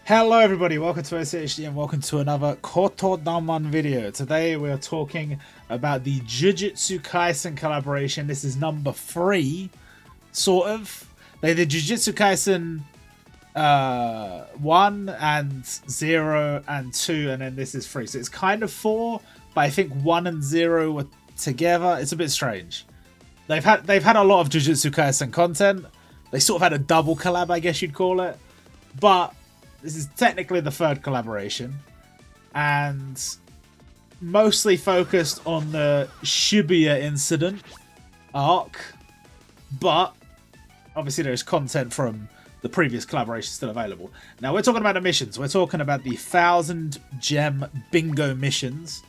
Hello everybody, welcome to OCHD and welcome to another Kotodaman video. Today we are talking about the Jujutsu Kaisen collaboration. This is number 3, sort of. They did Jujutsu Kaisen 1 and 0 and 2, and then this is 3. So it's kind of 4, but I think 1 and 0 were together. It's a bit strange. They've had a lot of Jujutsu Kaisen content. They sort of had a double collab, I guess you'd call it. But this is technically the 3rd collaboration, and mostly focused on the Shibuya Incident arc, but obviously there's content from the previous collaboration still available. Now we're talking about the missions. We're talking about the 1000 gem bingo missions,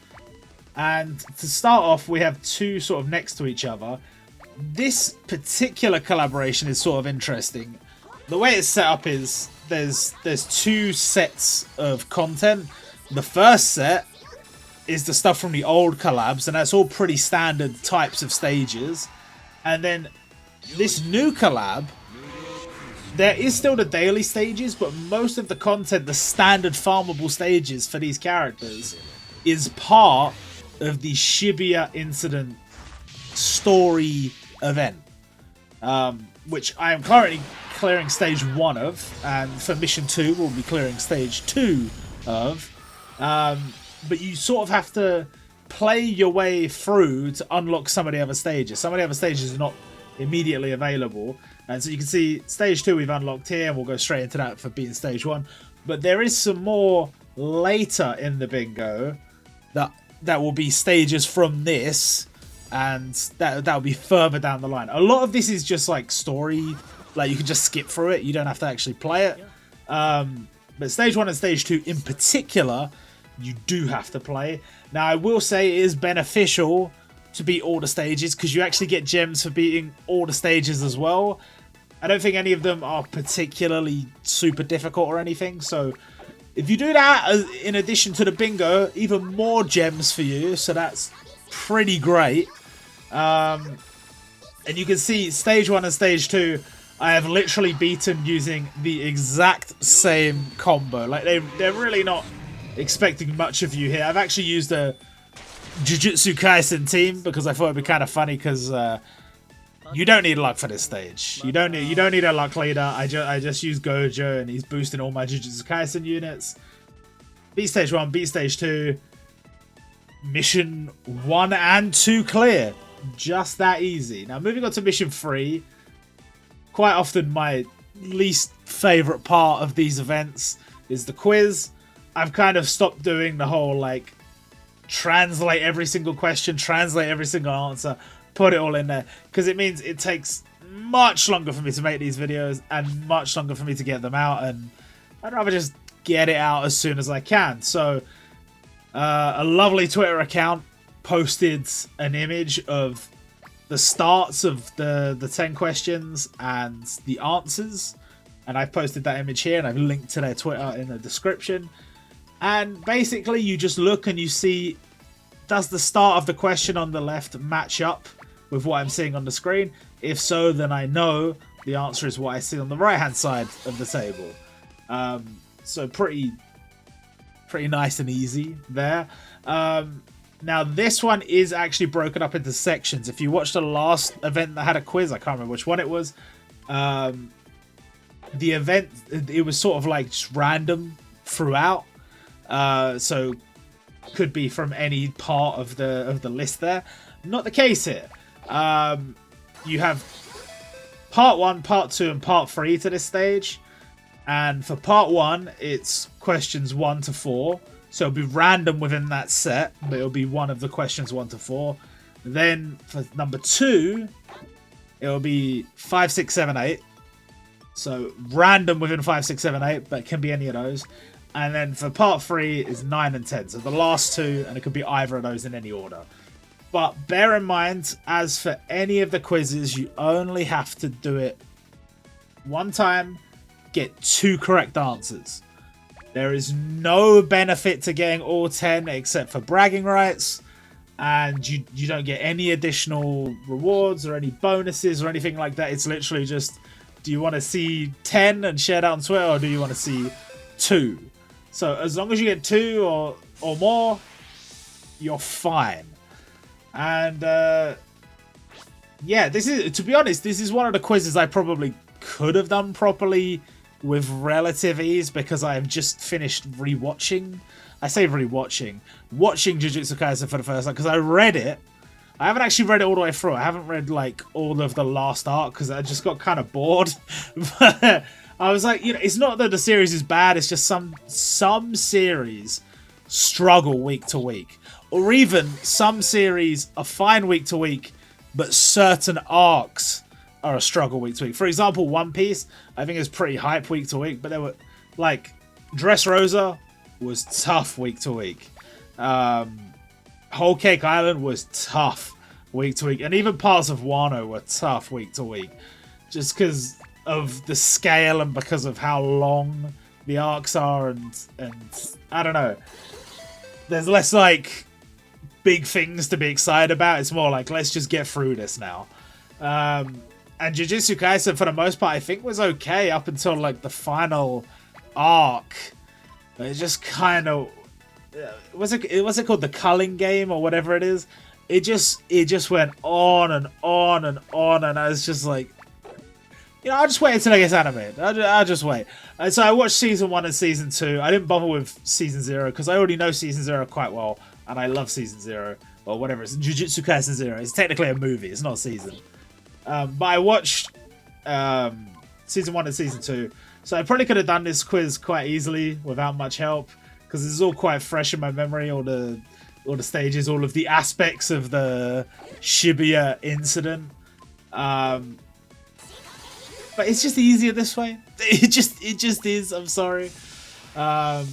and to start off we have 2 sort of next to each other. This particular collaboration is sort of interesting. The way it's set up is there's 2 sets of content. The first set is the stuff from the old collabs, and that's all pretty standard types of stages. And then this new collab, there is still the daily stages, but most of the content, the standard farmable stages for these characters, is part of the Shibuya Incident story event, which I am currently clearing stage 1 of, and for mission 2 we'll be clearing stage 2 of. But you sort of have to play your way through to unlock some of the other stages. Some of the other stages are not immediately available, and so you can see stage 2 we've unlocked here, and we'll go straight into that for being stage 1. But there is some more later in the bingo that will be stages from this, and that'll be further down the line. A lot of this is just like story, like you can just skip through it, you don't have to actually play it. But stage 1 and stage 2 in particular, you do have to play. Now I will say it is beneficial to beat all the stages, because you actually get gems for beating all the stages as well. I don't think any of them are particularly super difficult or anything, so if you do that in addition to the bingo, even more gems for you, so that's pretty great. And you can see stage 1 and stage 2 I have literally beaten using the exact same combo. Like they're really not expecting much of you here. I've actually used a Jujutsu Kaisen team because I thought it'd be kind of funny, because you don't need luck for this stage. You don't need a luck leader. I just use Gojo, and he's boosting all my Jujutsu Kaisen units. Beat stage 1, beat stage 2. Mission 1 and 2 clear. Just that easy. Now moving on to mission 3. Quite often my least favourite part of these events is the quiz. I've kind of stopped doing the whole like translate every single question, translate every single answer, put it all in there, because it means it takes much longer for me to make these videos and much longer for me to get them out, and I'd rather just get it out as soon as I can. So a lovely Twitter account posted an image of the starts of the 10 questions and the answers, and I've posted that image here, and I've linked to their Twitter in the description. And basically you just look and you see, does the start of the question on the left match up with what I'm seeing on the screen? If so, then I know the answer is what I see on the right hand side of the table. So pretty nice and easy there. Now this one is actually broken up into sections. If you watched the last event that had a quiz, I can't remember which one it was. The event, it was sort of like just random throughout. So could be from any part of the list there. Not the case here. You have part 1, part 2, and part 3 to this stage. And for part 1, it's questions 1 to 4. So it'll be random within that set, but it'll be one of the questions 1 to 4. Then for number 2, it'll be 5, 6, 7, 8. So random within 5, 6, 7, 8, but it can be any of those. And then for part 3 is 9 and 10. So the last 2, and it could be either of those in any order. But bear in mind, as for any of the quizzes, you only have to do it one time, get 2 correct answers. There is no benefit to getting all 10 except for bragging rights, and you don't get any additional rewards or any bonuses or anything like that. It's literally just, do you want to see 10 and share that on Twitter, or do you want to see 2. So as long as you get 2 or more, you're fine. And yeah, this is, to be honest, this is one of the quizzes I probably could have done properly with relative ease, because I have just finished rewatching. I say rewatching, watching Jujutsu Kaisen for the first time, because I read it. I haven't actually read it all the way through. I haven't read like all of the last arc because I just got kind of bored. But I was like, you know, it's not that the series is bad. It's just some series struggle week to week, or even some series are fine week to week, but certain arcs are a struggle week to week. For example, One Piece, I think is pretty hype week to week, but there were like Dressrosa was tough week to week. Whole Cake Island was tough week to week, and even parts of Wano were tough week to week, just because of the scale and because of how long the arcs are, and I don't know. There's less like big things to be excited about. It's more like, let's just get through this now. And Jujutsu Kaisen, for the most part, I think was okay up until like the final arc. It just kind of was it called the culling game or whatever it is. It just went on and on and on, and I was just like, you know, I'll just wait until it gets animated. I'll just wait. And so I watched season 1 and season 2. I didn't bother with season 0 because I already know season 0 quite well, and I love season 0 or whatever. It's Jujutsu Kaisen 0. It's technically a movie. It's not a season. But I watched season 1 and season 2, so I probably could have done this quiz quite easily without much help, because it's all quite fresh in my memory. All the stages, all of the aspects of the Shibuya Incident. But it's just easier this way. It just is. I'm sorry. And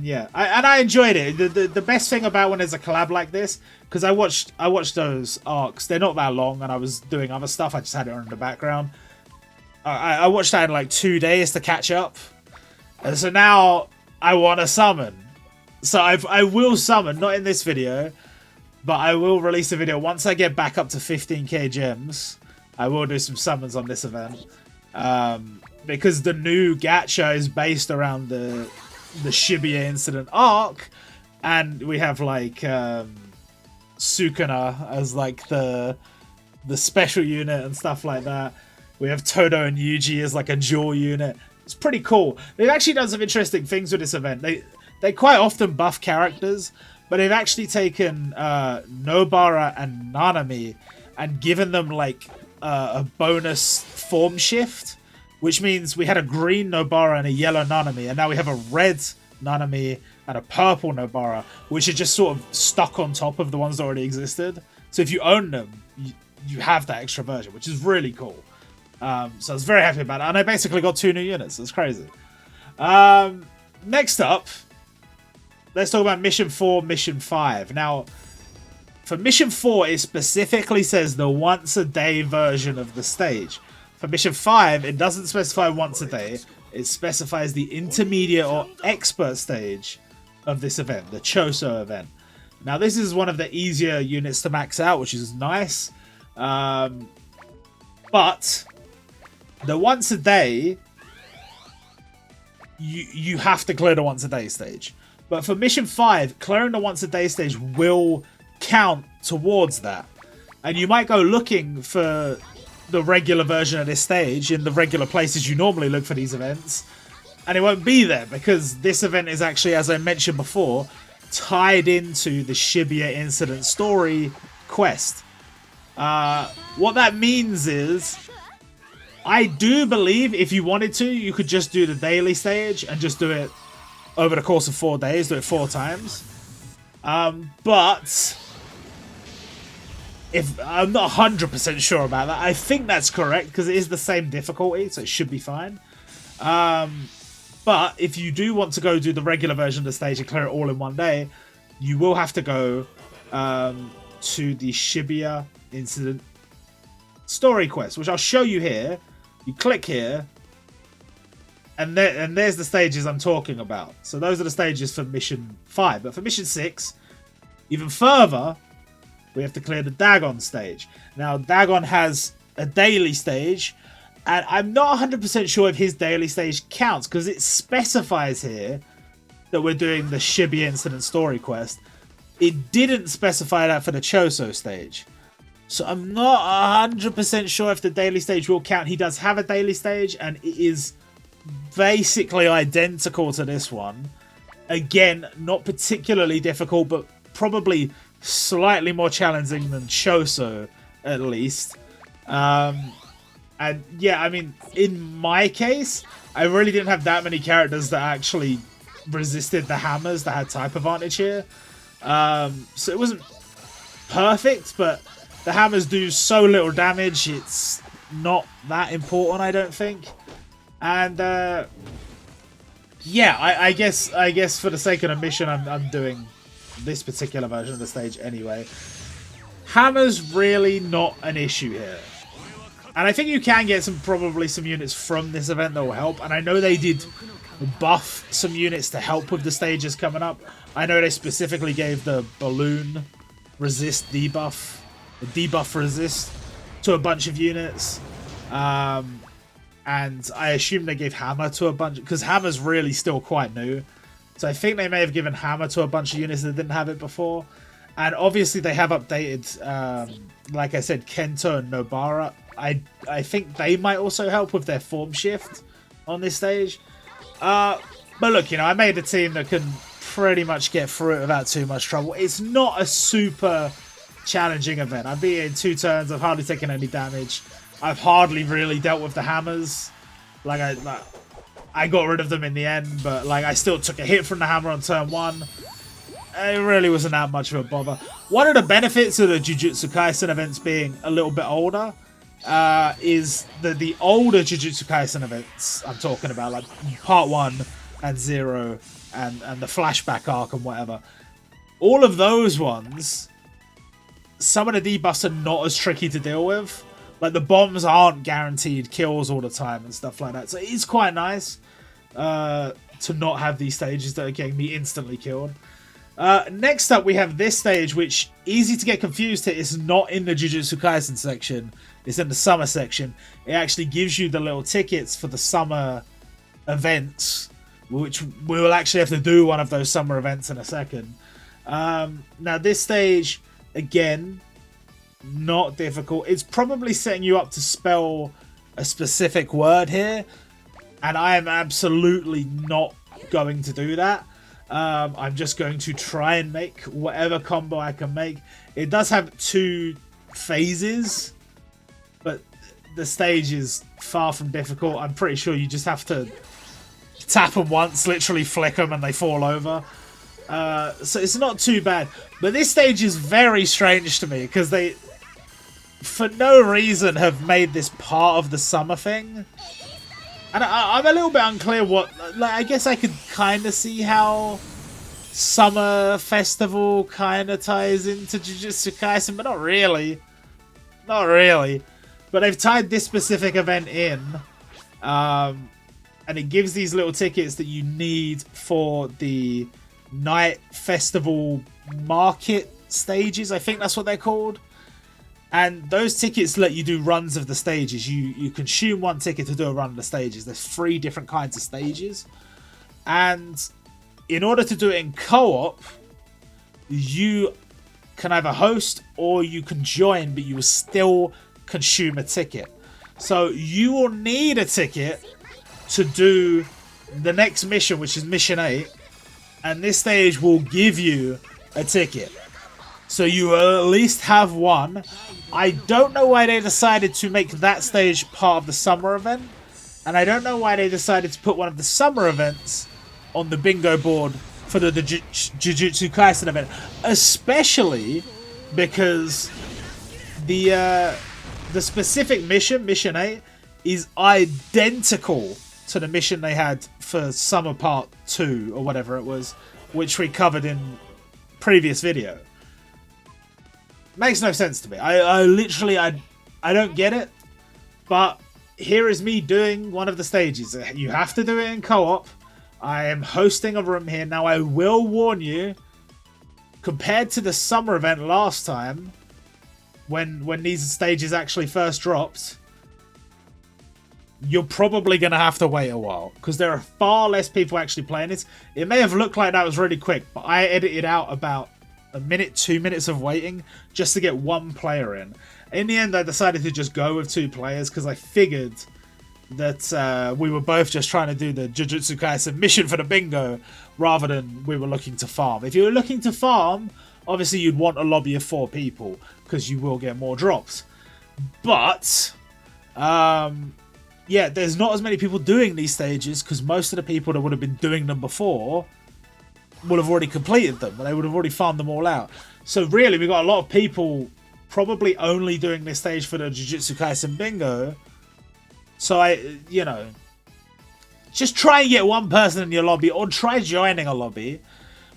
yeah, I enjoyed it. The best thing about when there's a collab like this, because I watched those arcs. They're not that long, and I was doing other stuff. I just had it on in the background. I watched that in like 2 days to catch up, and so now I want to summon. So I will summon, not in this video, but I will release a video once I get back up to 15k gems. I will do some summons on this event, because the new gacha is based around the Shibuya Incident arc, and we have like Sukuna as like the special unit and stuff like that. We have Todo and Yuji as like a dual unit. It's pretty cool. They've actually done some interesting things with this event. They quite often buff characters, but they've actually taken Nobara and Nanami and given them like a bonus form shift, which means we had a green Nobara and a yellow Nanami, and now we have a red Nanami and a purple Nobara, which are just sort of stuck on top of the ones that already existed. So if you own them, you have that extra version, which is really cool. So I was very happy about it, and I basically got 2 new units. It's crazy. Next up, let's talk about Mission 4, Mission 5. Now, for Mission 4, it specifically says the once-a-day version of the stage. For Mission 5, it doesn't specify once a day. It specifies the intermediate or expert stage of this event, the Choso event. Now, this is one of the easier units to max out, which is nice. But the once a day, you have to clear the once a day stage. But for Mission 5, clearing the once a day stage will count towards that. And you might go looking for the regular version of this stage in the regular places you normally look for these events, and it won't be there, because this event is actually, as I mentioned before, tied into the Shibuya Incident story quest. What that means is, I do believe if you wanted to, you could just do the daily stage and just do it over the course of 4 days, do it 4 times. But if I'm not 100% sure about that, I think that's correct, because it is the same difficulty, so it should be fine. But if you do want to go do the regular version of the stage and clear it all in 1 day, you will have to go to the Shibuya Incident story quest, which I'll show you here. You click here, and there's the stages I'm talking about. So those are the stages for Mission 5. But for Mission 6, even further, we have to clear the Dagon stage. Now, Dagon has a daily stage And I'm not 100% sure if his daily stage counts, because it specifies here that we're doing the Shibuya Incident story quest. It didn't specify that for the Choso stage. So I'm not 100% sure if the daily stage will count. He does have a daily stage, and it is basically identical to this one. Again, not particularly difficult, but probably slightly more challenging than Choso, at least. And yeah, I mean, in my case, I really didn't have that many characters that actually resisted the hammers that had type advantage here. So it wasn't perfect, but the hammers do so little damage, it's not that important, I don't think. And yeah, I guess for the sake of the mission, I'm doing this particular version of the stage anyway. Hammer's really not an issue here. And I think you can get probably some units from this event that will help. And I know they did buff some units to help with the stages coming up. I know they specifically gave the balloon resist debuff, the debuff resist to a bunch of units. And I assume they gave Hammer to a bunch, because Hammer's really still quite new. So I think they may have given Hammer to a bunch of units that didn't have it before. And obviously they have updated, like I said, Kento and Nobara. I think they might also help with their form shift on this stage. But look, I made a team that can pretty much get through it without too much trouble. It's not a super challenging event. I beat it in 2 turns. I've hardly taken any damage. I've hardly really dealt with the hammers. Like I got rid of them in the end, but like I still took a hit from the hammer on turn 1. It really wasn't that much of a bother. One of the benefits of the Jujutsu Kaisen events being a little bit older is that the older Jujutsu Kaisen events I'm talking about, like part 1 and 0 and the flashback arc and whatever, all of those ones, some of the debuffs are not as tricky to deal with. Like the bombs aren't guaranteed kills all the time and stuff like that. So it's quite nice to not have these stages that are getting me instantly killed. Next up, we have this stage, which, easy to get confused here, is not in the Jujutsu Kaisen section. It's in the summer section. It actually gives you the little tickets for the summer events, which we will actually have to do one of those summer events in a second. Now, this stage, again, not difficult. It's probably setting you up to spell a specific word here, and I am absolutely not going to do that. I'm just going to try and make whatever combo I can make. It does have 2 phases, but the stage is far from difficult. I'm pretty sure you just have to tap them once, literally flick them, and they fall over. So it's not too bad. But this stage is very strange to me, because they, for no reason, have made this part of the summer thing. And I'm a little bit unclear what... Like, I guess I could kind of see how Summer Festival kind of ties into Jujutsu Kaisen, but not really. Not really. But they've tied this specific event in. And it gives these little tickets that you need for the Night Festival Market stages. I think that's what they're called. And those tickets let you do runs of the stages. You consume 1 ticket to do a run of the stages. There's 3 different kinds of stages. And in order to do it in co-op, you can either host or you can join, but you will still consume a ticket. So you will need a ticket to do the next mission, which is mission 8. And this stage will give you a ticket. So you will at least have 1. I don't know why they decided to make that stage part of the summer event. And I don't know why they decided to put one of the summer events on the bingo board for the Jujutsu Kaisen event. Especially because the specific mission, mission 8, is identical to the mission they had for summer part 2 or whatever it was, which we covered in previous video. Makes no sense to me. I literally don't get it. But here is me doing one of the stages. You have to do it in co-op. I am hosting a room here. Now, I will warn you, compared to the summer event last time, when these stages actually first dropped, you're probably going to have to wait a while because there are far less people actually playing it. It may have looked like that was really quick, but I edited out about a minute, 2 minutes of waiting just to get one player in. In the end, I decided to just go with 2 players because I figured that we were both just trying to do the Jujutsu Kaisen mission for the bingo rather than we were looking to farm. If you were looking to farm, obviously you'd want a lobby of 4 people because you will get more drops. But yeah, there's not as many people doing these stages because most of the people that would have been doing them before would have already completed them. They would have already farmed them all out. So really, we got a lot of people probably only doing this stage for the Jujutsu Kaisen bingo. So you know, just try and get one person in your lobby or try joining a lobby.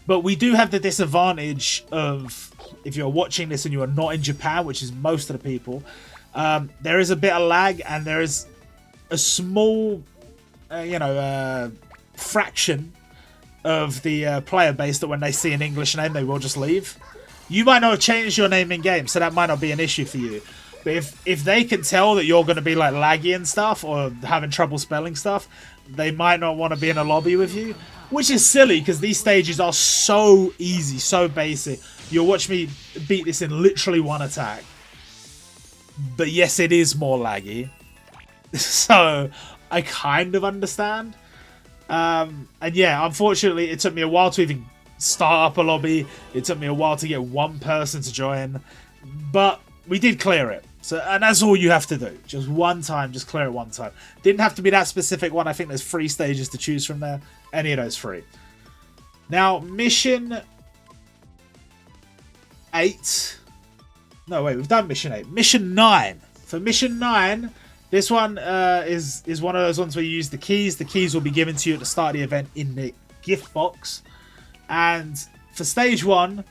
But we do have the disadvantage of, if you're watching this and you are not in Japan, which is most of the people, there is a bit of lag and there is a small, fraction of the player base that when they see an English name, they will just leave. You might not have changed your name in game, so that might not be an issue for you. But if they can tell that you're going to be like laggy and stuff or having trouble spelling stuff, they might not want to be in a lobby with you, which is silly because these stages are so easy, so basic. You'll watch me beat this in literally one attack. But yes, it is more laggy. So I kind of understand. And yeah, unfortunately, it took me a while to even start up a lobby. It took me a while to get one person to join. But we did clear it. So, and that's all you have to do. Just one time, just clear it one time. Didn't have to be that specific one. I think there's 3 stages to choose from there. Any of those 3. Now, mission 8. No, wait, we've done mission 8. Mission 9. For mission 9, this one is one of those ones where you use the keys. The keys will be given to you at the start of the event in the gift box. And for stage 1,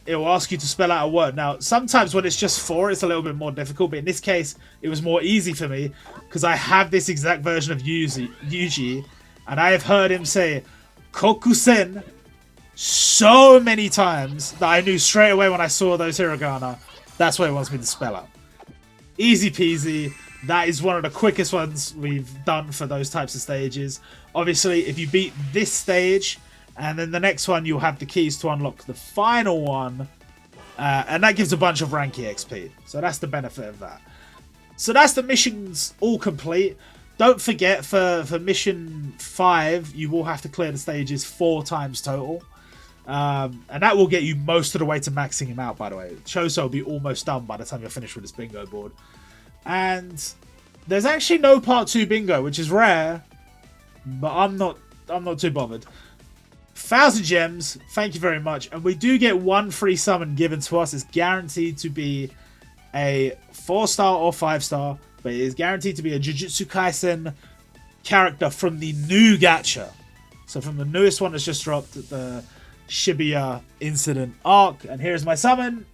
it will ask you to spell out a word. Now, sometimes when it's just 4, it's a little bit more difficult. But in this case, it was more easy for me because I have this exact version of Yuji. And I have heard him say Kokusen so many times that I knew straight away when I saw those hiragana, that's what it wants me to spell out. Easy peasy. That is one of the quickest ones we've done for those types of stages. Obviously, if you beat this stage, and then the next one, you'll have the keys to unlock the final one. And that gives a bunch of rank EXP. So that's the benefit of that. So that's the missions all complete. Don't forget, for mission 5, you will have to clear the stages 4 times total. And that will get you most of the way to maxing him out, by the way. Choso will be almost done by the time you're finished with this bingo board. And there's actually no part 2 bingo, which is rare. But I'm not too bothered. 1,000 gems, thank you very much. And we do get 1 free summon given to us. It's guaranteed to be a 4-star or 5-star. But it is guaranteed to be a Jujutsu Kaisen character from the new gacha. So from the newest one that's just dropped, the Shibuya Incident arc. And here's my summon.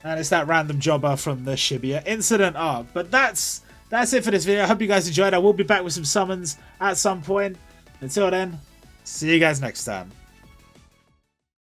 And it's that random jobber from the Shibuya Incident arc. But that's it for this video. I hope you guys enjoyed. I will be back with some summons at some point. Until then, see you guys next time.